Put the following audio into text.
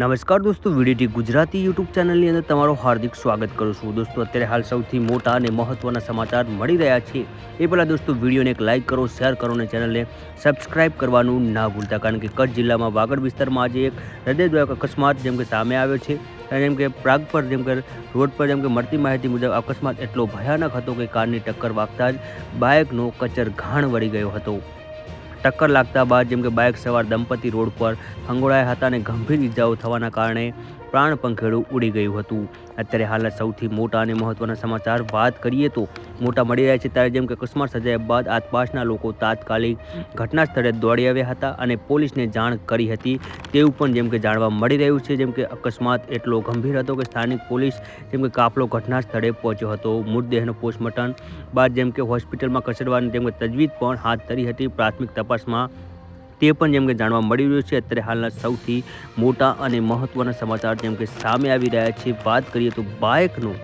નમસ્કાર દોસ્તો, VDT Gujarati YouTube ચેનલની અંદર તમારું હાર્દિક સ્વાગત કરું છું. દોસ્તો, અત્યારે હાલ સૌથી મોટા અને મહત્ત્વના સમાચાર મળી રહ્યા છે. એ પહેલાં દોસ્તો વિડીયોને એક લાઇક કરો, શેર કરો અને ચેનલને સબસ્ક્રાઇબ કરવાનું ના ભૂલતા, કારણ કે કચ્છ જિલ્લામાં વાગડ વિસ્તારમાં આજે એક હૃદયદ્રાવક અકસ્માત સામે આવ્યો છે. અને પ્રાગ પર રોડ પર મળતી માહિતી મુજબ અકસ્માત એટલો ભયાનક હતો કે કારની ટક્કર વાગતા જ બાઇકનો કચરઘાણ વળી ગયો હતો. ટક્કર લાગતા બાદ બાઇક સવાર દંપતી રોડ પર ફંગોળાયા હતા અને ગંભીર ઇજાઓ થવાના કારણે પ્રાણ પંખેડું ઉડી ગયું હતું. અત્યારે હાલના સૌથી મોટા અને મહત્ત્વના સમાચાર વાત કરીએ તો મોટા મળી રહ્યા છે. ત્યારે અકસ્માત સર્જાયા બાદ આસપાસના લોકો તાત્કાલિક ઘટના સ્થળે દોડી આવ્યા હતા અને પોલીસને જાણ કરી હતી તેવું પણ જાણવા મળી રહ્યું છે. અકસ્માત એટલો ગંભીર હતો કે સ્થાનિક પોલીસ કાફલો ઘટના સ્થળે પહોંચ્યો હતો. મૃતદેહનો પોસ્ટમોર્ટમ બાદ હોસ્પિટલમાં ખસેડવાની તજવીજ પણ હાથ ધરી હતી. પ્રાથમિક તપાસમાં તે પણ જાણવા મળી રહ્યું છે. અત્યારે હાલના સૌથી મોટા અને મહત્ત્વના સમાચાર સામે આવી રહ્યા છે. વાત કરીએ તો બાઇકનું